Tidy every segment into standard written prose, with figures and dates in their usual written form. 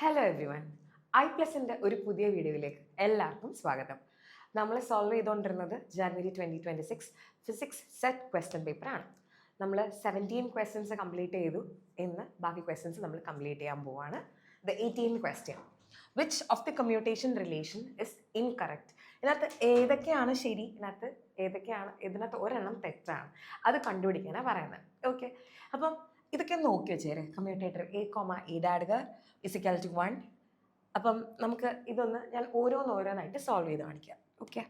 Hello every one. ഐ+ൻ്റെ ഒരു പുതിയ വീഡിയോയിലേക്ക് എല്ലാവർക്കും സ്വാഗതം. നമ്മൾ സോൾവ് ചെയ്തുകൊണ്ടിരുന്നത് ജാനുവരി 2026 ഫിസിക്സ് സെറ്റ് ക്വസ്റ്റ്യൻ പേപ്പറാണ്. നമ്മൾ 17 ക്വസ്റ്റ്യൻസ് കംപ്ലീറ്റ് ചെയ്തു. ഇന്ന് ബാക്കി ക്വസ്റ്റ്യൻസ് നമ്മൾ കംപ്ലീറ്റ് ചെയ്യാൻ പോവാണ്. The 18th question, which of the commutation relation is incorrect? ഇതിനകത്ത് ഏതൊക്കെയാണ് ശരി, ഇതിനകത്ത് ഒരെണ്ണം തെറ്റാണ്. അത് കണ്ടുപിടിക്കാനാണ് പറയുന്നത്. ഓക്കെ, അപ്പം ഇതൊക്കെ നോക്കി വെച്ചേരെ. Commutator A dagger is equal to 1. അപ്പം നമുക്ക് ഇതൊന്ന് ഞാൻ ഓരോന്നായിട്ട് സോൾവ് ചെയ്ത് കാണിക്കാം. ഓക്കെ,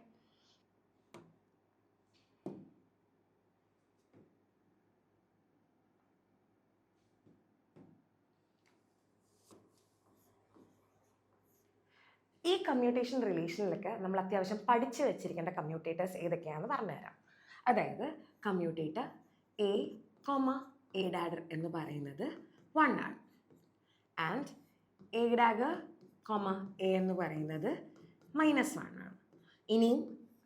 ഈ കമ്മ്യൂട്ടേഷൻ റിലേഷനിലൊക്കെ നമ്മൾ അത്യാവശ്യം പഠിച്ചു വെച്ചിരിക്കേണ്ട കമ്മ്യൂട്ടേറ്റേഴ്സ് ഏതൊക്കെയാണെന്ന് പറഞ്ഞുതരാം. അതായത് കമ്മ്യൂട്ടേറ്റർ എ ഡാഡർ എന്ന് പറയുന്നത് 1 ആണ്. ആൻഡ് എ ഡാഗർ എ എന്ന് പറയുന്നത് -1 ആണ്. ഇനിയും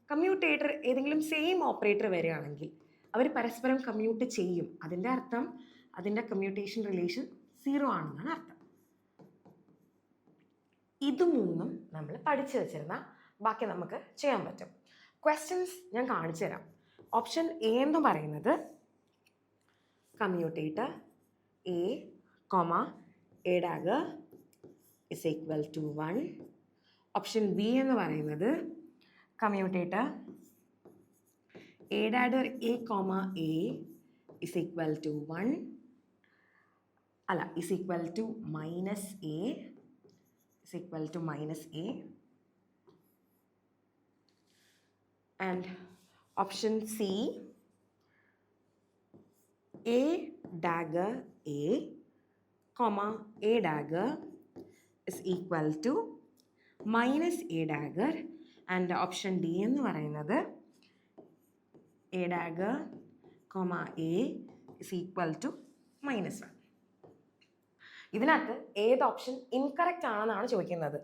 കമ്മ്യൂട്ടേറ്റർ ഏതെങ്കിലും സെയിം ഓപ്പറേറ്റർ വരികയാണെങ്കിൽ അവർ പരസ്പരം കമ്മ്യൂട്ട് ചെയ്യും. അതിൻ്റെ അർത്ഥം അതിൻ്റെ കമ്മ്യൂട്ടേഷൻ റിലേഷൻ 0 ആണെന്നാണ് അർത്ഥം. ഇത് മൂന്നും നമ്മൾ പഠിച്ചു വെച്ചിരുന്ന ബാക്കി നമുക്ക് ചെയ്യാൻ പറ്റും. ക്വസ്റ്റ്യൻസ് ഞാൻ കാണിച്ചു തരാം. ഓപ്ഷൻ എ എന്ന് പറയുന്നത് commutator A dagger is equal to 1. Option B എന്ന് പറയുന്നത് commutator A dagger A is equal to 1 അല്ല is equal to -a is equal to -a. And option C, a dagger a dagger is equal to -a dagger. And option D എന്ന് പറയുന്നത് a dagger a is equal to -1. ഇതിനകത്ത് ഏത് option incorrect ആണെന്നാണ് ചോദിക്കുന്നത്.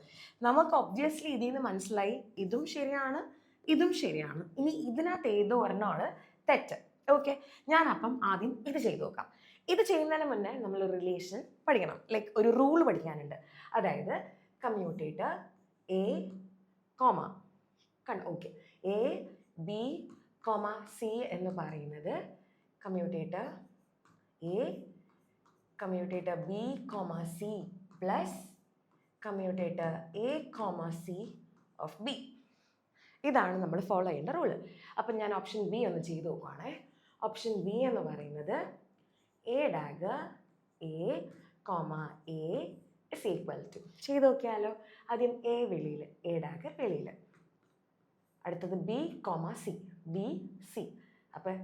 നമുക്ക് obviously ഇതിൽ നിന്ന് മനസ്സിലായി ഇതും ശരിയാണ്, ഇതും ശരിയാണ്. ഇനി ഇതിനകത്ത് ഏതോ ഒരെണ്ണമാണ് തെറ്റ്. ഓക്കെ, ഞാൻ അപ്പം ആദ്യം ഇത് ചെയ്തു നോക്കാം. ഇത് ചെയ്യുന്നതിന് മുന്നേ നമ്മൾ റിലേഷൻ പഠിക്കണം. ലൈക്ക് ഒരു റൂൾ പഠിക്കാനുണ്ട്. അതായത് commutator okay A B C എന്ന് പറയുന്നത് commutator B, C plus commutator A, C of B. ഇതാണ് നമ്മൾ ഫോളോ ചെയ്യേണ്ട റൂള്. അപ്പം ഞാൻ ഓപ്ഷൻ ബി ഒന്ന് ചെയ്ത് നോക്കുവാണേ. ഓപ്ഷൻ ബി എന്ന് പറയുന്നത് A dagger A is equal to ചെയ്ത് നോക്കിയാലോ. ആദ്യം എ വെളിയിൽ, എ ഡാഗർ വെളിയിൽ. അടുത്തത് ബി സി. അപ്പം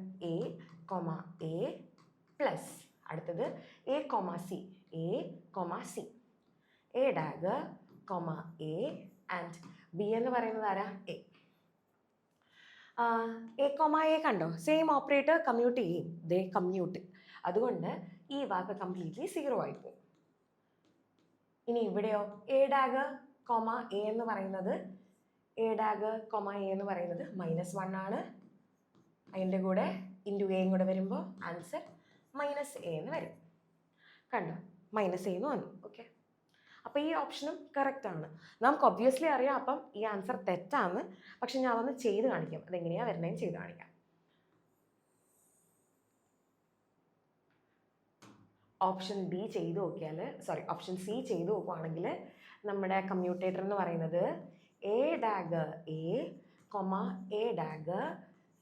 എ പ്ലസ് അടുത്തത് A C A dagger A and B എന്ന് പറയുന്നത് ആരാ? എ കണ്ടോ, സെയിം ഓപ്പറേറ്റർ കമ്മ്യൂട്ട് ചെയ്യും. ദേ കമ്മ്യൂട്ട്. അതുകൊണ്ട് ഈ വാക്ക് കംപ്ലീറ്റ്ലി 0 ആയിപ്പോവും. ഇനി ഇവിടെയോ എ ഡാഗർ എ എന്ന് പറയുന്നത് -1 ആണ്. അതിൻ്റെ കൂടെ ഇൻറ്റു എയും കൂടെ വരുമ്പോൾ ആൻസർ -a എന്ന് വരും. കണ്ടോ, -a എന്ന് വന്നു. ഓക്കെ, അപ്പോൾ ഈ ഓപ്ഷനും കറക്റ്റ് ആണ്. നമുക്ക് ഒബ്വിയസ്ലി അറിയാം അപ്പം ഈ ആൻസർ തെറ്റാണ്. പക്ഷെ ഞാൻ അതൊന്ന് ചെയ്ത് കാണിക്കാം. അതെങ്ങനെയാണ് വരുന്നതെന്ന് ചെയ്ത് കാണിക്കാം. ഓപ്ഷൻ സി ചെയ്ത് നോക്കുകയാണെങ്കിൽ നമ്മുടെ കമ്മ്യൂട്ടേറ്റർ എന്ന് പറയുന്നത് A dagger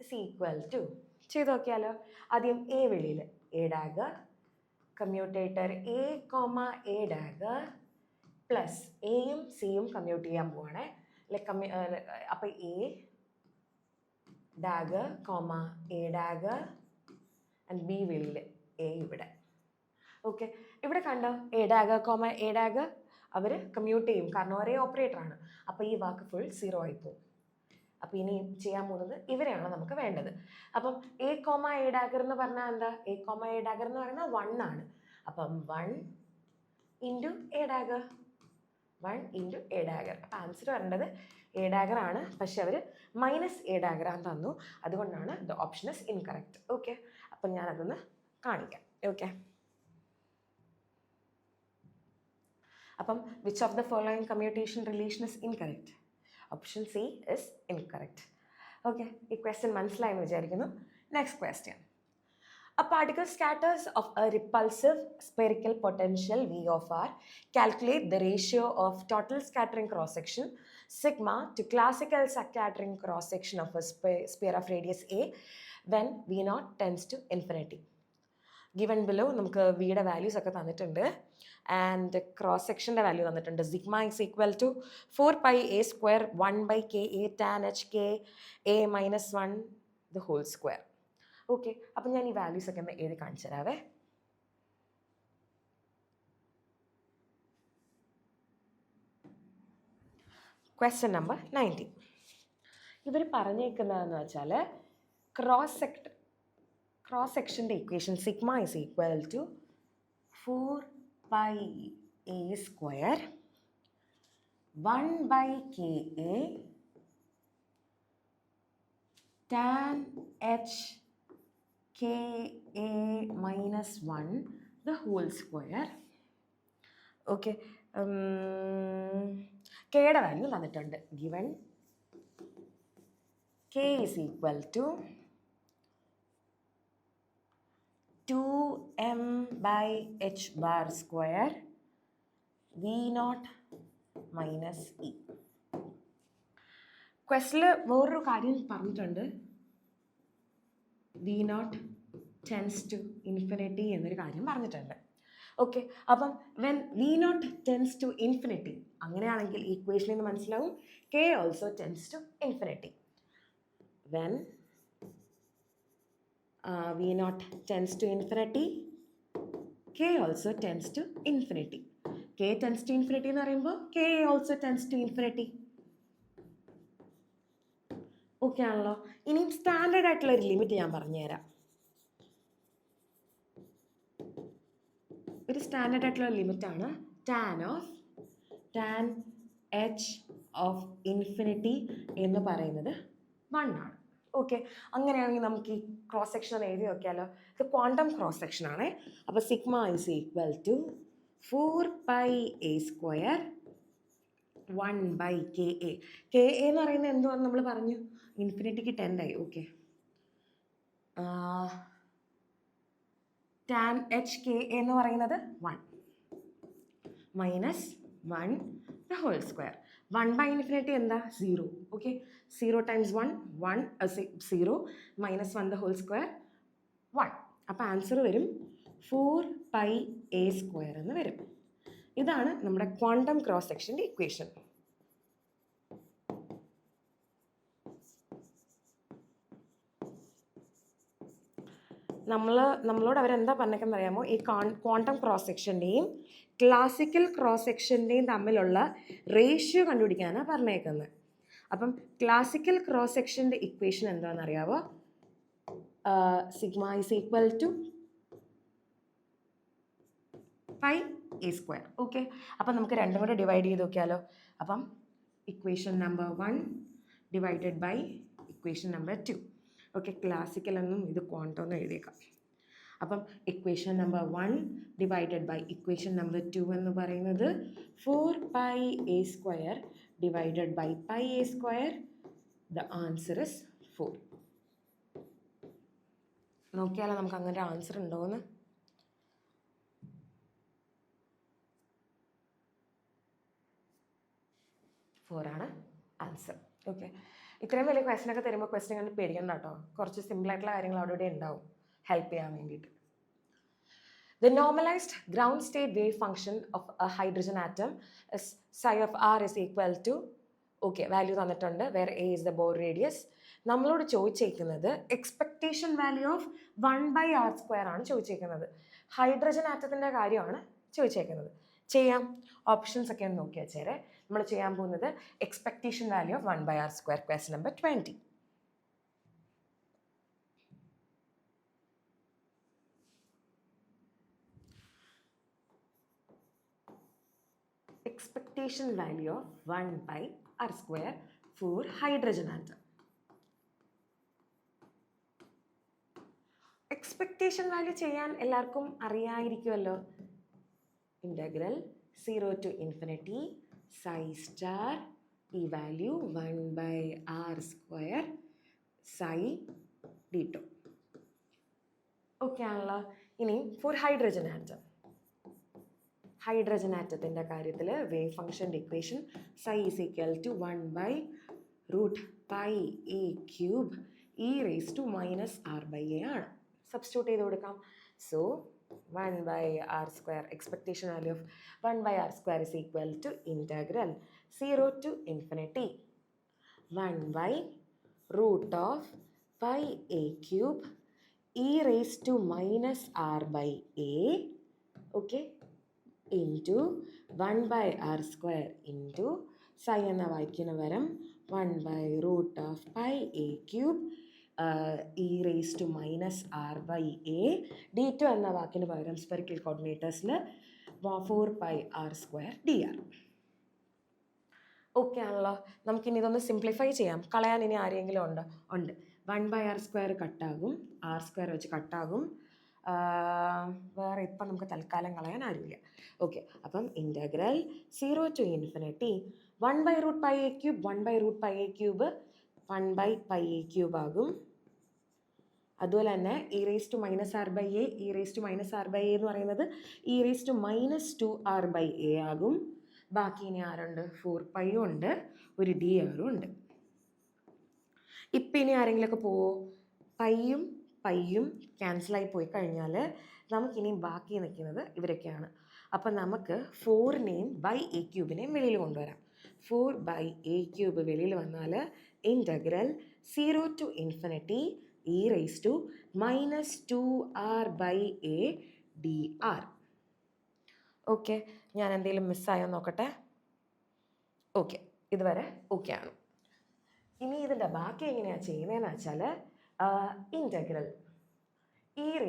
is equal to ചെയ്ത് നോക്കിയാലോ. ആദ്യം എ വെളിയിൽ, A dagger commutator A dagger plus എയും സിയും കമ്മ്യൂട്ട് ചെയ്യാൻ പോവാണേ. അപ്പം എ ഡാഗർ ആൻഡ് ബി വെളിയിൽ, എ ഇവിടെ. ഓക്കെ, ഇവിടെ കണ്ടോ എ ഡാഗർ അവർ കമ്മ്യൂട്ട് ചെയ്യും, കാരണം ഒരേ ഓപ്പറേറ്ററാണ്. അപ്പോൾ ഈ വാക്ക് ഫുൾ 0 ആയിപ്പോവും. അപ്പം ഇനി ചെയ്യാൻ പോകുന്നത് ഇവരെയാണ് നമുക്ക് വേണ്ടത്. അപ്പം എ ഡാഗർ എന്ന് പറഞ്ഞാൽ എന്താ? എ ഡാഗർ എന്ന് പറയുന്നത് 1 ആണ്. അപ്പം 1 ഇൻറ്റു എ ഡാഗർ. അപ്പം ആൻസർ വരേണ്ടത് എ ഡാഗർ ആണ്. പക്ഷെ അവർ -a ഡാഗർ ആണെന്ന് തന്നു. അതുകൊണ്ടാണ് the option is incorrect. Okay, അപ്പം ഞാനതൊന്ന് കാണിക്കാം. ഓക്കെ, അപ്പം which of the following commutation relation is incorrect? Option C is incorrect. Okay, ഈ ക്വസ്റ്റ്യൻ മനസ്സിലായെന്ന് വിചാരിക്കുന്നു. Next question. A particle scatters of a repulsive spherical potential V of R. Calculate the ratio of total scattering cross-section sigma to classical scattering cross-section of a sphere of radius A when V naught tends to infinity. Given below, നമുക്ക് വിയുടെ values ഒക്കെ തന്നിട്ടുണ്ട് and cross സെക്ഷൻ്റെ value തന്നിട്ടുണ്ട്. Sigma is equal to 4πa² 1/ka tan h k a minus 1 the whole square. Okay, അപ്പം ഞാൻ ഈ values ഒക്കെ ഒന്ന് എഴുതി കാണിച്ചു തരാവേ. Question number 19. ഇവർ പറഞ്ഞേക്കുന്നതെന്ന് വെച്ചാൽ ക്രോസ് സെക്ഷൻ്റെ equation sigma is equal to 4πa² 1/ka tan h ka minus 1 the whole square. Okay, കെയുടെ വാല്യൂ തന്നിട്ടുണ്ട്. Given k is equal to 2m/h bar square v naught minus e. ക്വസ്റ്റിൽ വേറൊരു കാര്യം പറഞ്ഞിട്ടുണ്ട്, V naught tends to infinity എന്നൊരു കാര്യം പറഞ്ഞിട്ടുണ്ട്. Okay, അപ്പം when V naught tends to infinity, അങ്ങനെയാണെങ്കിൽ ഈക്വേഷനിൽ നിന്ന് മനസ്സിലാവും K also tends to infinity. When V naught tends to infinity, K also tends to infinity. K tends to infinity എന്ന് പറയുമ്പോൾ K also tends to infinity. Okay ആണല്ലോ. ഇനിയും standard ആയിട്ടുള്ള ഒരു ലിമിറ്റ് ഞാൻ പറഞ്ഞുതരാം. ഒരു സ്റ്റാൻഡേർഡ് ആയിട്ടുള്ള ലിമിറ്റാണ് ടാൻ എച്ച് ഓഫ് ഇൻഫിനിറ്റി എന്ന് പറയുന്നത് 1 ആണ്. ഓക്കെ, അങ്ങനെയാണെങ്കിൽ നമുക്ക് ഈ ക്രോസ് സെക്ഷൻ ഒന്ന് എഴുതി നോക്കിയാലോ. ഇത് ക്വാണ്ടം ക്രോസ് സെക്ഷൻ ആണേ. അപ്പോൾ sigma is equal to 4πa² 1/ka. ka എന്ന് പറയുന്നത് എന്തുവാന്ന് നമ്മൾ പറഞ്ഞു, ഇൻഫിനിറ്റിക്ക് 10 ആയി. ഓക്കെ, ടാൻ എച്ച് കെ എന്ന് പറയുന്നത് 1 മൈനസ് 1 ദ ഹോൾ സ്ക്വയർ. 1/∞ എന്താ? 0. Okay, 0 times 1 0 minus 1 the whole square 1. അപ്പോൾ ആൻസർ വരും 4πa² എന്ന് വരും. ഇതാണ് നമ്മുടെ ക്വാണ്ടം ക്രോസ് സെക്ഷൻ്റെ ഇക്വേഷൻ. നമ്മളോട് അവരെന്താ പറഞ്ഞേക്കെന്ന് അറിയാമോ? ഈ ക്വാണ്ടം ക്രോസ് സെക്ഷൻ്റെയും ക്ലാസിക്കൽ ക്രോസ് സെക്ഷൻ്റെയും തമ്മിലുള്ള റേഷ്യോ കണ്ടുപിടിക്കാനാണ് പറഞ്ഞേക്കുന്നത്. അപ്പം ക്ലാസിക്കൽ ക്രോസ് സെക്ഷൻ്റെ ഇക്വേഷൻ എന്താണെന്ന് അറിയാമോ? Sigma is equal to πa². Okay, അപ്പം നമുക്ക് രണ്ടും കൂടെ ഡിവൈഡ് ചെയ്ത് നോക്കിയാലോ. അപ്പം equation number 1 divided by equation number 2. Okay, classical എന്നും ഇത് ക്വാണ്ടം എന്നും എഴുതിയേക്കാം. അപ്പം equation number 1 divided by equation number 2 എന്ന് പറയുന്നത് 4πa² divided by πa². The answer is 4. നോക്കിയാലോ നമുക്ക് അങ്ങനെ ഒരു ആൻസർ ഉണ്ടോയെന്ന്. 4 ആണ് ആൻസർ. ഓക്കെ, ഇത്രയും വലിയ ക്വസ്റ്റ്യനൊക്കെ തരുമ്പോൾ ക്വസ്റ്റ്യൻ കണ്ട് പേടിക്കണ്ട കേട്ടോ. കുറച്ച് സിമ്പിളായിട്ടുള്ള കാര്യങ്ങൾ അവിടെ ഇവിടെ ഉണ്ടാവും ഹെൽപ്പ് ചെയ്യാൻ വേണ്ടിയിട്ട്. The normalized ground state wave function of a hydrogen atom is psi of r is equal to, okay, value തന്നിട്ടുണ്ട്, where a is the Bohr radius. നമ്മളോട് ചോദിച്ചേക്കുന്നത് എക്സ്പെക്ടേഷൻ വാല്യൂ ഓഫ് 1/r² ആണ് ചോദിച്ചേക്കുന്നത്. ഹൈഡ്രജൻ ആറ്റത്തിൻ്റെ കാര്യമാണ് ചോദിച്ചേക്കുന്നത്. ചെയ്യാം, options ഒക്കെ ഒന്ന് നോക്കി വെച്ചേരെ. നമ്മൾ ചെയ്യാൻ പോകുന്നത് expectation value of 1/r², question number 20. Expectation value of 1/r² for hydrogen atom. Expectation value ചെയ്യാൻ എല്ലാവർക്കും അറിയായിരിക്കുമല്ലോ. Integral 0 to infinity psi star ഈ value 1/r² psi d2. Okay ആണല്ലോ. ഇനി ഫോർ ഹൈഡ്രജൻ ആറ്റം. ഹൈഡ്രജൻ ആറ്റത്തിൻ്റെ കാര്യത്തിൽ വേവ് ഫംഗ്ഷൻ്റെ equation psi is equal to 1/√πa³ e⁻⁻r/a ആണ്. സബ്സ്റ്റിറ്റ്യൂട്ട് ചെയ്ത് കൊടുക്കാം. So 1/r², expectation value of 1/r² is equal to integral 0 to infinity 1/√πa³ e⁻⁻r/a, okay, into 1/r² into psi എന്ന വായിക്കുന്ന പകരം 1/√πa³ e⁻⁻r/a, d2 എന്ന വാക്കിന് പകരം സ്പെറിക്കൽ കോർഡിനേറ്റേഴ്സിൽ 4πr² dr. ഓക്കെ ആണല്ലോ. നമുക്കിനി ഇതൊന്ന് സിംപ്ലിഫൈ ചെയ്യാം. കളയാൻ ഇനി ആരെങ്കിലും ഉണ്ട്. 1/r² കട്ടാകും, r² വെച്ച് കട്ടാകും. വേറെ ഇപ്പം നമുക്ക് തൽക്കാലം കളയാൻ ആരുമില്ല. ഓക്കെ, അപ്പം integral 0 to infinity 1/√πa³ 1/√πa³ 1/πa³ ആകും. അതുപോലെ തന്നെ e⁻⁻r/a e⁻⁻r/a എന്ന് പറയുന്നത് e⁻⁻2r/a ആകും. ബാക്കി ഇനി ആരുണ്ട്? 4π ഉണ്ട്, ഒരു dr ഉണ്ട്. ഇപ്പം ഇനി ആരെങ്കിലുമൊക്കെ പോവോ? പയ്യും ക്യാൻസലായി പോയി കഴിഞ്ഞാൽ നമുക്കിനി ബാക്കി നിൽക്കുന്നത് ഇവരൊക്കെയാണ്. അപ്പം നമുക്ക് 4-നെയും a³ വെളിയിൽ കൊണ്ടുവരാം. 4/a³ വെളിയിൽ വന്നാൽ integral 0 to infinity e⁻⁻2r/a dr. Okay, ഞാൻ എന്തെങ്കിലും മിസ്സായോ നോക്കട്ടെ. ഓക്കെ, ഇതുവരെ ഓക്കെ ആണ്. ഇനി ഇതിൻ്റെ ബാക്കി എങ്ങനെയാണ് ചെയ്യുന്നതെന്ന് വെച്ചാൽ ഇൻ്റഗ്രൽ e⁻⁻kr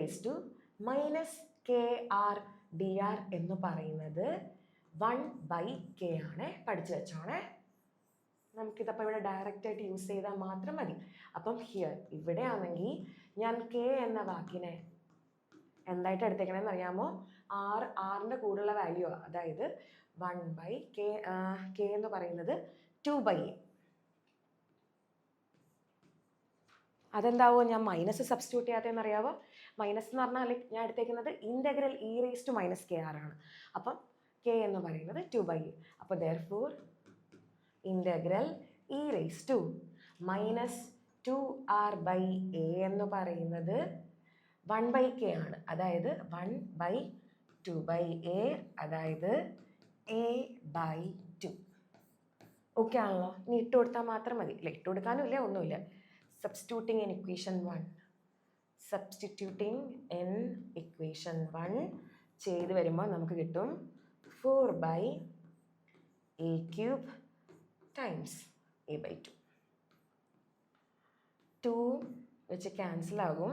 dr എന്ന് പറയുന്നത് 1/k ആണ്. പഠിച്ചു വെച്ചോണേ. നമുക്കിതപ്പോൾ ഇവിടെ ഡയറക്റ്റായിട്ട് യൂസ് ചെയ്താൽ മാത്രം മതി. അപ്പം ഇവിടെ ആണെങ്കിൽ ഞാൻ k എന്ന വാക്കിനെ എന്തായിട്ട് എടുത്തേക്കണമെന്ന് അറിയാമോ? ആറിൻ്റെ കൂടെയുള്ള വാല്യൂ, അതായത് 1/k എന്ന് പറയുന്നത് 2/a. അതെന്താവോ ഞാൻ മൈനസ് സബ്സ്റ്റിറ്റ്യൂട്ട് ചെയ്യാത്തതെന്ന് അറിയാവോ? മൈനസ് എന്ന് പറഞ്ഞാൽ ഞാൻ എടുത്തേക്കുന്നത് ഇൻ്റഗ്രൽ e⁻⁻kr ആണ്. അപ്പം k എന്ന് പറയുന്നത് 2/a. അപ്പോൾ therefore ഇൻ്റഗ്രൽ e⁻⁻2r/a എന്ന് പറയുന്നത് 1/k ആണ്. അതായത് 1/2/a, അതായത് a/2. ഓക്കെ ആണല്ലോ. ഇനി ഇട്ട് കൊടുത്താൽ മാത്രം മതി. ഇല്ല, ഇട്ട് കൊടുക്കാനും ഇല്ല, ഒന്നുമില്ല. Substituting in equation 1 ചെയ്ത് വരുമ്പോൾ നമുക്ക് കിട്ടും 4/a³ ടൈംസ് a/2. 2 വെച്ച് ക്യാൻസൽ ആകും.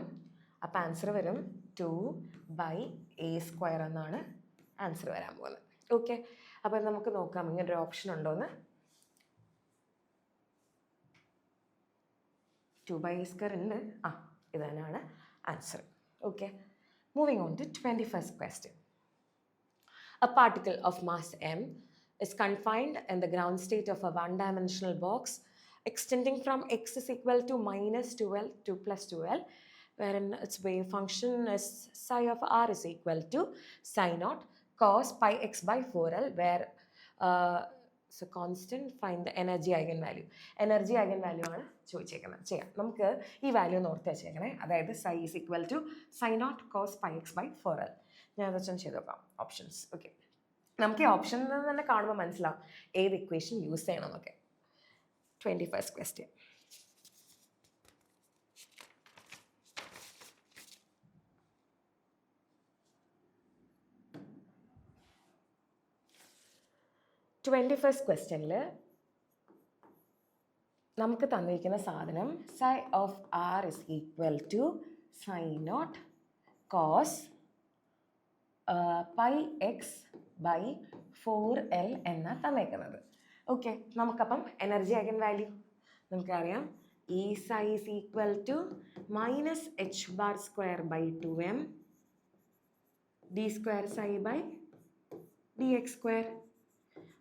അപ്പം ആൻസർ വരും 2/a² എന്നാണ് ആൻസർ വരാൻ പോകുന്നത്. ഓക്കെ, അപ്പം നമുക്ക് നോക്കാം ഇങ്ങനൊരു ഓപ്ഷൻ ഉണ്ടോയെന്ന്. 2/a² ഉണ്ട്. ഇത് തന്നെയാണ് answer. Okay, moving on to 21st question. A particle of mass m is confined in the ground state of a one-dimensional box extending from x is equal to -2l to +2l, wherein its wave function is psi of r is equal to psi0 cos πx/4l, where so constant find the energy eigenvalue. Energy eigenvalue ആണ് ചോദിച്ചേക്കുന്നത്. ചെയ്യാം, നമുക്ക് ഈ value ഒന്ന് ഓർത്ത് വെച്ചേക്കണേ. അതായത് psi is equal to psi0 cos πx/4l. ഞാൻ അതൊക്കെ ചെയ്ത് നോക്കാം ഓപ്ഷൻസ്. ഓക്കെ, നമുക്ക് ഈ ഓപ്ഷനിൽ നിന്ന് തന്നെ കാണുമ്പോൾ മനസ്സിലാവും ഏത് ഇക്വേഷൻ യൂസ് ചെയ്യണമെന്നൊക്കെ. 21st question. ക്വസ്റ്റ്യനിൽ നമുക്ക് തന്നിരിക്കുന്ന സാധനം psi of r is equal to psi0 cos πx/4l എന്ന തന്നേക്കുന്നത്. ഓക്കെ, നമുക്കപ്പം എനർജി ഐഗൻ വാല്യൂ നമുക്കറിയാം. E psi is equal to -h⁻² by 2m d² psi by dx².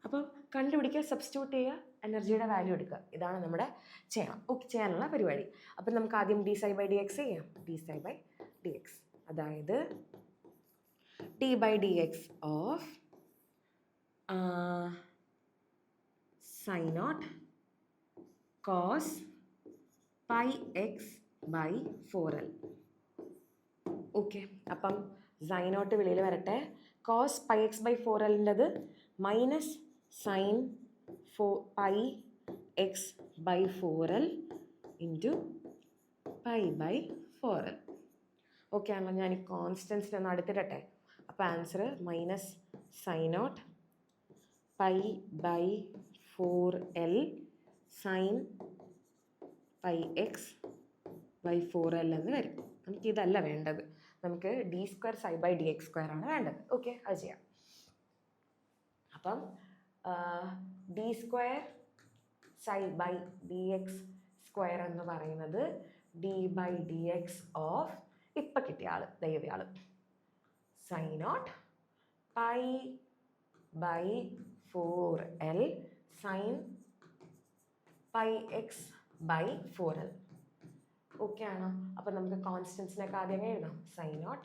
അപ്പം കണ്ടുപിടിക്കുക, സബ്സ്റ്റിറ്റ്യൂട്ട് ചെയ്യുക, എനർജിയുടെ വാല്യൂ എടുക്കുക. ഇതാണ് നമ്മുടെ ചെയ്യാനുള്ള പരിപാടി. അപ്പം നമുക്ക് ആദ്യം d(psi/dx) ചെയ്യാം. d(psi/dx) അതായത് d/dx of sin0 cos πx/4l. Okay, അപ്പം sin0 വെളിയിൽ വരട്ടെ. cos πx/4l minus sin πx/4l into π/4l. Okay ആണല്ലോ. ഞാൻ ഈ കോൺസ്റ്റൻസിനൊന്ന് അടുത്തിടട്ടെ. അപ്പോൾ answer minus sin0 π/4l sin πx/4l എന്ന് വരും. നമുക്കിതല്ല വേണ്ടത്, നമുക്ക് d²psi/dx² ആണ് വേണ്ടത്. ഓക്കെ, അത് ചെയ്യാം. അപ്പം d²psi/dx² എന്ന് പറയുന്നത് d/dx ഓഫ് ഇപ്പം കിട്ടിയ ആൾ ദൈവയാൾ sin0 π/4l sin πx/4l. Okay ആണോ? അപ്പം നമുക്ക് കോൺസ്റ്റൻസിനൊക്കെ ആദ്യമേ എഴുതാം. sin0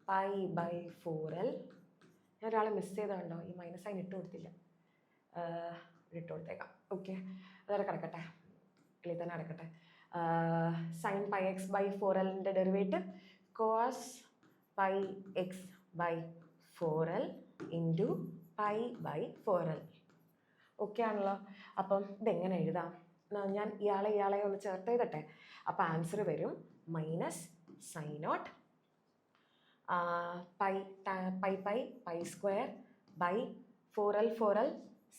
π/4l. ഞാൻ ഒരാളെ മിസ് ചെയ്തതുണ്ടോ? ഈ മൈനസ് സൈൻ ഇട്ട് കൊടുത്തില്ല, ഇട്ട് കൊടുത്തേക്കാം. ഓക്കെ, അതവിടെ കിടക്കട്ടെ, ഇതിൽ തന്നെ കിടക്കട്ടെ. sin πx/4l derivative cos πx/4l into π/4l. Okay ആണല്ലോ. അപ്പം ഇതെങ്ങനെ എഴുതാം? ഞാൻ ഇയാളെ ഒന്ന് ചേർത്ത് എഴുതട്ടെ. അപ്പം ആൻസർ വരും മൈനസ് sin0 π²/4l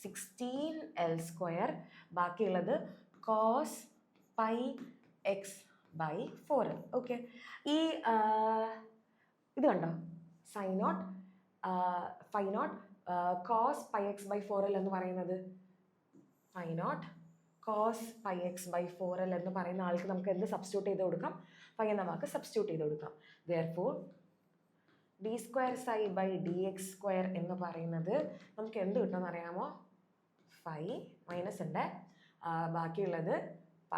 16l². ബാക്കിയുള്ളത് cos πx/4l. ഓക്കെ, ഈ ഇത് കണ്ടോ, sin0 φ0 cos πx/4l എന്ന് പറയുന്നത് φ0 cos πx/4l എന്ന് പറയുന്ന ആൾക്ക് നമുക്ക് എന്ത് സബ്സ്റ്റിറ്റ്യൂട്ട് ചെയ്ത് കൊടുക്കാം? ഫൈ എന്ന വാക്ക് സബ്സ്റ്റിറ്റ്യൂട്ട് ചെയ്ത് കൊടുക്കാം. therefore d²psi/dx² എന്ന് പറയുന്നത് നമുക്ക് എന്ത് കിട്ടുമെന്ന് അറിയാമോ? ഫൈ മൈനസ് ഉണ്ട്, ബാക്കിയുള്ളത് π²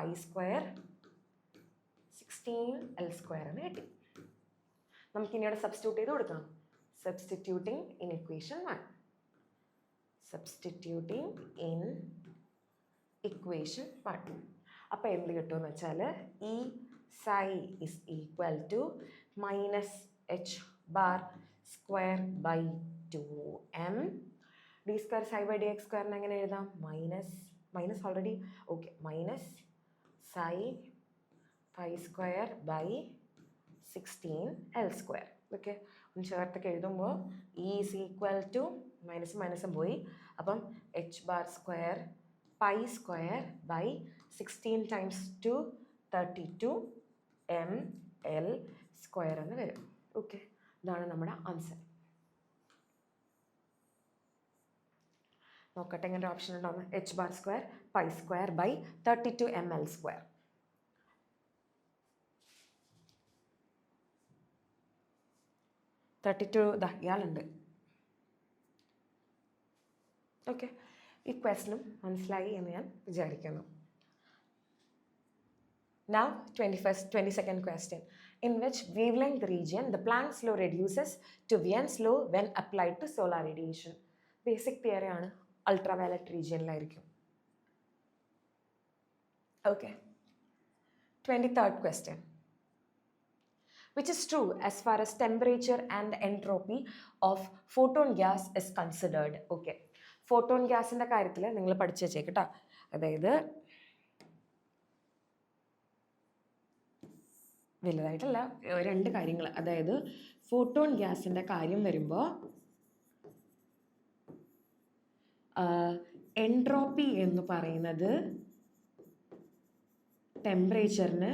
16l² എന്ന് കിട്ടി. നമുക്കിനി അവിടെ സബ്സ്റ്റിറ്റ്യൂട്ട് ചെയ്ത് കൊടുക്കാം. Substituting in equation 1. Substituting in equation 1. അപ്പോൾ എന്ത് കിട്ടുമെന്ന് വെച്ചാൽ ഈ psi is equal to minus h bar square by 2m. d²psi/dx² എങ്ങനെ എഴുതാം? Minus already okay, minus psi π² 16l². Okay, ഒന്ന് ചേർത്തൊക്കെ എഴുതുമ്പോൾ e is equal to മൈനസും പോയി. അപ്പം h bar square π² 16 times 2 32 ml² എന്ന് വരും. ഓക്കെ, ഇതാണ് നമ്മുടെ ആൻസർ. നോക്കട്ടെ ഇങ്ങനെ ഒരു ഓപ്ഷൻ ഉണ്ടോ? h bar square π² 32 ml². ഇയാളുണ്ട്. Okay, ഈ ക്വസ്റ്റനും മനസ്സിലായി എന്ന് ഞാൻ വിചാരിക്കുന്നു. Now 22nd question. In which wavelength region the Planck law reduces to Wien's law when applied to solar radiation? Basic theory ആണ്, ultraviolet regionിലായിരിക്കും. Okay. 23rd question. Which is true as far as temperature and entropy of photon gas is considered? Okay. Photon ഗ്യാസിൻ്റെ കാര്യത്തിൽ നിങ്ങൾ പഠിച്ചു വെച്ചേക്കട്ടോ. അതായത് വലുതായിട്ടല്ല, രണ്ട് കാര്യങ്ങൾ. അതായത് photon ഗ്യാസിൻ്റെ കാര്യം വരുമ്പോൾ എൻട്രോപ്പി എന്ന് പറയുന്നത് ടെമ്പറേച്ചറിൻ്റെ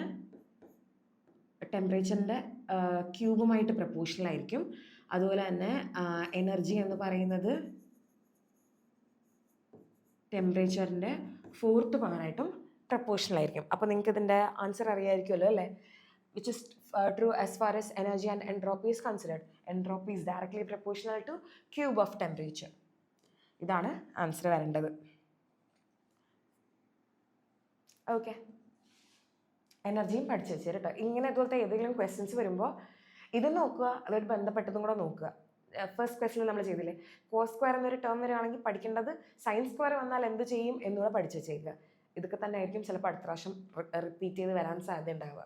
ക്യൂബുമായിട്ട് പ്രപ്പോർഷണൽ ആയിരിക്കും. അതുപോലെ തന്നെ എനർജി എന്ന് പറയുന്നത് ടെമ്പറേച്ചറിൻ്റെ 4th പവറായിട്ടും പ്രപ്പോർഷണൽ ആയിരിക്കും. അപ്പോൾ നിങ്ങൾക്ക് ഇതിൻ്റെ ആൻസർ അറിയാമായിരിക്കുമല്ലോ അല്ലേ? which is true as far as energy and entropy is considered. Entropy is directly proportional to cube of temperature. ഇതാണ് ആൻസർ വരേണ്ടത്. ഓക്കെ, എനർജിയും പഠിച്ചു വെച്ചു കേട്ടോ. ഇങ്ങനെ ഇതുപോലത്തെ ഏതെങ്കിലും ക്വസ്റ്റ്യൻസ് വരുമ്പോൾ ഇത് നോക്കുക, അതായിട്ട് ബന്ധപ്പെട്ടതും കൂടെ നോക്കുക. ഫസ്റ്റ് ക്വസ്റ്റിൽ നമ്മൾ ചെയ്തില്ലേ, കോസ് സ്ക്വയർ എന്നൊരു ടേം വരികയാണെങ്കിൽ പഠിക്കേണ്ടത് സൈൻ സ്ക്വയർ വന്നാൽ എന്ത് ചെയ്യും എന്നുകൂടെ പഠിച്ചു വെച്ചേക്കുക. ഇതൊക്കെ തന്നെ ആയിരിക്കും ചിലപ്പോൾ അടുത്ത പ്രാവശ്യം റിപ്പീറ്റ് ചെയ്ത് വരാൻ സാധ്യത ഉണ്ടാവുക.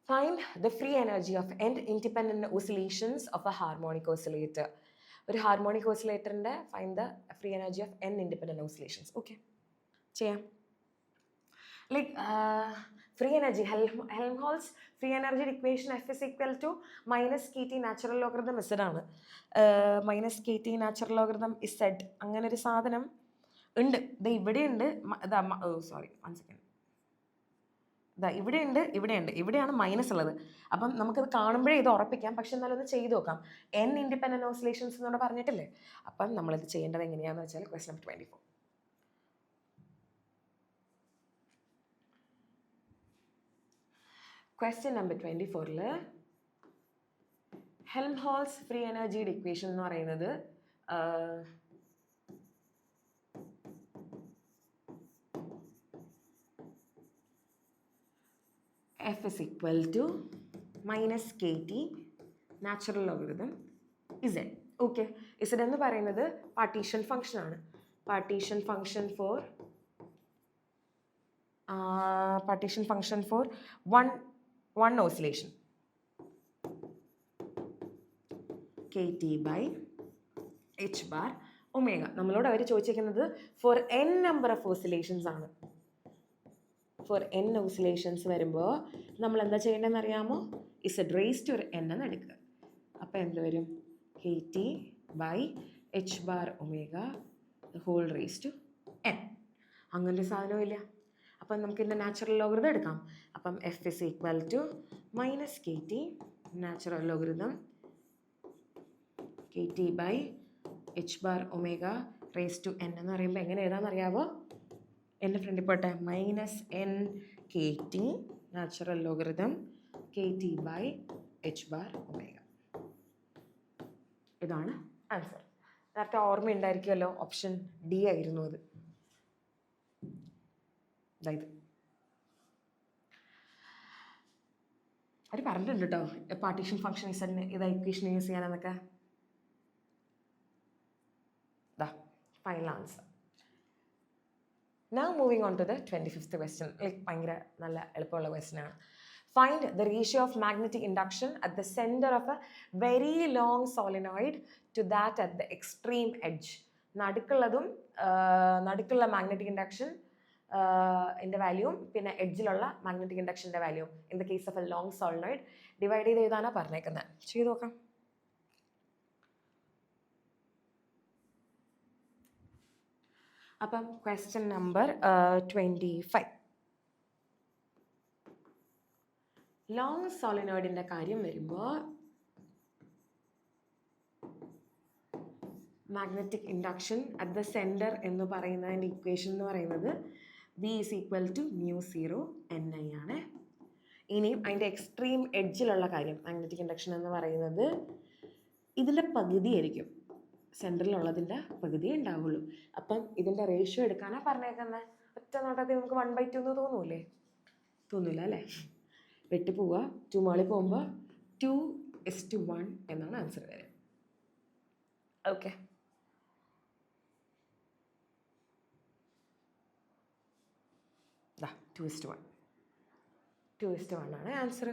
Find the free energy of N independent oscillations of a harmonic oscillator. ഒരു ഹാർമോണിക് ഓസിലേറ്ററിൻ്റെ find the free energy of N independent oscillations. Okay, ചെയ്യാം. Like free energy, Helmholtz free energy equation F is equal to minus KT natural logarithm Z ആണ്. Minus KT natural logarithm Z അങ്ങനെ ഒരു സാധനം ഉണ്ട്. ഇത് ഇവിടെ ഉണ്ട്, സോറി 1 സെക്കൻഡ്, ഇതാ ഇവിടെ ഉണ്ട്, ഇവിടെയാണ് മൈനസ് ഉള്ളത്. അപ്പം നമുക്കത് കാണുമ്പോഴേ ഇത് ഉറപ്പിക്കാം, പക്ഷെ എന്നാലും ഒന്ന് ചെയ്ത് നോക്കാം. N ഇൻഡിപെൻഡൻറ്റ് ഓസിലേഷൻസ് എന്നോട് പറഞ്ഞിട്ടില്ലേ. അപ്പം നമ്മളിത് ചെയ്യേണ്ടത് എങ്ങനെയാണെന്ന് വെച്ചാൽ ക്വസ്റ്റ്യൻ നമ്പർ 24. ക്വസ്റ്റ്യൻ നമ്പർ 24ൽ ഹെൽംഹോൾട്സ് ഫ്രീ എനർജിയുടെ ഇക്വേഷൻ എന്ന് പറയുന്നത് F is equal to minus KT natural logarithm Z. Okay, Z എന്ന് പറയുന്നത് പാർട്ടീഷൻ ഫംഗ്ഷൻ ആണ്. Partition function four one oscillation, KT by H bar omega. നമ്മളോട് അവർ ചോദിച്ചിരിക്കുന്നത് for n number of oscillations ആണ്. ഫോർ n ഓസിലേഷൻസ് വരുമ്പോൾ നമ്മൾ എന്താ ചെയ്യേണ്ടതെന്ന് അറിയാമോ? Z raised to n എന്ന് എടുക്കുക. അപ്പോൾ എന്ത് വരും? KT by H bar omega the whole raised to n. അങ്ങനൊരു സാധനവും ഇല്ല. അപ്പം നമുക്ക് ഇതിൻ്റെ നാച്ചുറൽ ലോഗറിതം എടുക്കാം. അപ്പം F is equal to minus KT natural logarithm KT by H bar omega raised to n എന്ന് പറയുമ്പോൾ എങ്ങനെ എഴുതാമെന്ന് അറിയാമോ? എൻ്റെ ഫ്രണ്ടിൽ പോട്ടെ, minus N KT natural logarithm KT by H bar omega. ഇതാണ് ആൻസർ. നേരത്തെ ഓർമ്മ ഉണ്ടായിരിക്കുമല്ലോ, ഓപ്ഷൻ ഡി ആയിരുന്നു അത്. അതായത് അവർ പറഞ്ഞിട്ടുണ്ട് കേട്ടോ, പാർട്ടീഷൻ ഫംഗ്ഷൻ ഇത് ഇക്വേഷൻ യൂസ് ചെയ്യാനെന്നൊക്കെ. Final answer. Now moving on to the 25th question. Like ഭയങ്കര നല്ല എളുപ്പമുള്ള ക്വസ്റ്റ്യൻ ആണ്. Find the ratio of magnetic induction at the center of a very long solenoid to that at the extreme edge. നടുക്കുള്ള magnetic induction ൻ്റെ വാല്യൂവും പിന്നെ എഡ്ജിലുള്ള magnetic ഇൻഡക്ഷൻ്റെ വാല്യൂവും in the case of a long solenoid divide ചെയ്ത് എഴുതാനാണ് പറഞ്ഞേക്കുന്നത്. ചെയ്ത് നോക്കാം. അപ്പം ക്വസ്റ്റ്യൻ നമ്പർ 25. ലോങ് സോളിനോയിഡിൻ്റെ കാര്യം വരുമ്പോൾ magnetic induction at the centre എന്ന് പറയുന്നതിൻ്റെ ഇക്വേഷൻ എന്ന് പറയുന്നത് V is equal to μ0 Ni ആണ്. ഇനിയും അതിൻ്റെ എക്സ്ട്രീം എഡ്ജിലുള്ള കാര്യം, മാഗ്നറ്റിക് ഇൻഡക്ഷൻ എന്ന് പറയുന്നത് ഇതിൻ്റെ പകുതിയായിരിക്കും, സെൻറ്ററിലുള്ളതിൻ്റെ പകുതിയേ ഉണ്ടാവുള്ളൂ. അപ്പം ഇതിൻ്റെ റേഷ്യോ എടുക്കാനാണ് പറഞ്ഞേക്കുന്നത്. ഒറ്റ നോട്ടത്തിൽ നമുക്ക് 1/2 എന്ന് തോന്നൂലേ? തോന്നില്ല അല്ലേ? വെട്ടി പോവുക, 2 മോളിൽ പോകുമ്പോൾ 2:1 എന്നാണ് ആൻസർ വരിക. ഓക്കെ, ദാ 2:1 ആണ് answer.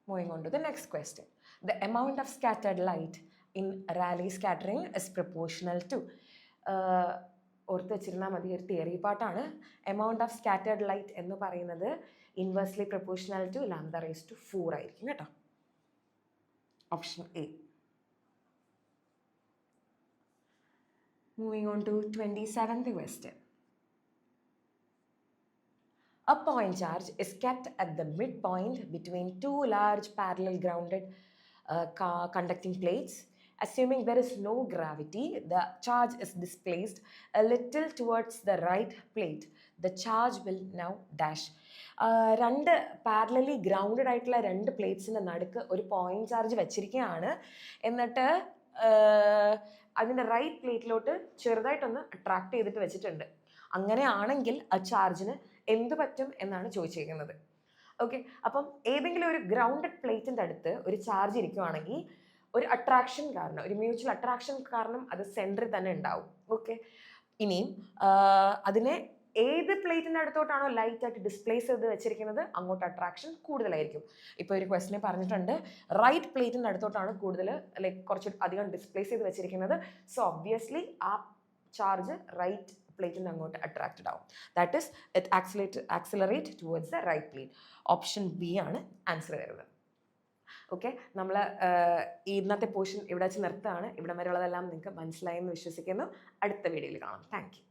Moving on to the next question. The amount of scattered light in Rayleigh scattering is proportional to. ഓർത്ത് വെച്ചിരുന്നാൽ മതി, ഒരു തിയറി പാർട്ടാണ്. എമൗണ്ട് ഓഫ് സ്കാറ്റേർഡ് ലൈറ്റ് എന്ന് പറയുന്നത് ഇൻവേഴ്സ്ലി പ്രൊപ്പോർഷണൽ ടു λ⁴ ആയിരിക്കും കേട്ടോ. Option A. Moving on to 27th question. A point charge is kept at the midpoint between two large parallel grounded conducting plates assuming there is no gravity, the charge is displaced a little towards the right plate. The charge will now dash. രണ്ട് parallelly grounded ആയിട്ടുള്ള രണ്ട് പ്ലേറ്റ്സിൻ്റെ നടുക്ക് ഒരു point charge വെച്ചിരിക്കുകയാണ്. എന്നിട്ട് അതിൻ്റെ right പ്ലേറ്റിലോട്ട് ചെറുതായിട്ടൊന്ന് അട്രാക്ട് ചെയ്തിട്ട് വെച്ചിട്ടുണ്ട്. അങ്ങനെയാണെങ്കിൽ ആ ചാർജിന് എന്ത് പറ്റും എന്നാണ് ചോദിച്ചിരിക്കുന്നത്. ഓക്കെ, അപ്പം ഏതെങ്കിലും ഒരു ഗ്രൗണ്ടഡ് പ്ലേറ്റിൻ്റെ അടുത്ത് ഒരു ചാർജ് ഇരിക്കുവാണെങ്കിൽ ഒരു അട്രാക്ഷൻ കാരണം, ഒരു മ്യൂച്വൽ അട്രാക്ഷൻ കാരണം അത് സെൻറ്ററിൽ തന്നെ ഉണ്ടാവും. ഓക്കെ, ഇനിയും അതിനെ ഏത് പ്ലേറ്റിൻ്റെ അടുത്തോട്ടാണോ ലൈറ്റായിട്ട് ഡിസ്പ്ലേസ് ചെയ്ത് വെച്ചിരിക്കുന്നത് അങ്ങോട്ട് അട്രാക്ഷൻ കൂടുതലായിരിക്കും. ഇപ്പോൾ ഒരു ക്വസ്റ്റിനെ പറഞ്ഞിട്ടുണ്ട് റൈറ്റ് പ്ലേറ്റിൻ്റെ അടുത്തോട്ടാണ് കൂടുതൽ ലൈക്ക് കുറച്ച് അധികം ഡിസ്പ്ലേസ് ചെയ്ത് വെച്ചിരിക്കുന്നത്. സോ ഒബ്വിയസ്ലി ആ ചാർജ് റൈറ്റ് പ്ലേറ്റിന് അങ്ങോട്ട് അട്രാക്റ്റഡ് ആവും. That is it accelerate towards the right plate. Option B ആണ് ആൻസർ വരുന്നത്. ഓക്കെ, നമ്മൾ ഇന്നത്തെ പോർഷൻ ഇവിടെ വെച്ച് നിർത്തുകയാണ്. ഇവിടെ വരെയുള്ളതെല്ലാം നിങ്ങൾക്ക് മനസ്സിലായെന്ന് വിശ്വസിക്കുന്നു. അടുത്ത വീഡിയോയിൽ കാണാം. Thank you.